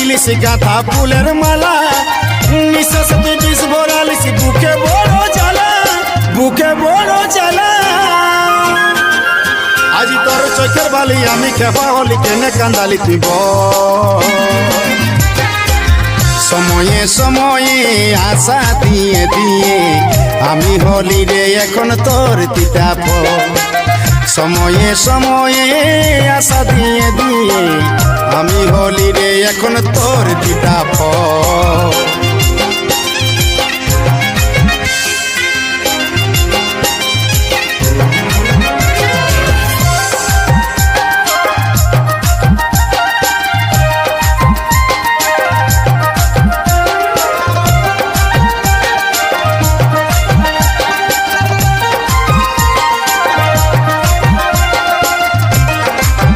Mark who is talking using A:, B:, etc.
A: দিলিস গাঁথা ফুলের মালা নিঃশ্বাসে বিষ ভরালিস বুকে বড় জ্বালা বুকে বড় জ্বালা আজ তোর চোখের বালি আমি খেপা হলি কেনে কান্দালি তুই সময়ে সময়ে আশা দিয়ে দিয়ে আমি হলি রে এখন তোর তিতা সময়ে সময়ে আশা দিয়ে দিয়ে আমি হলি রে এখন তোর তিতা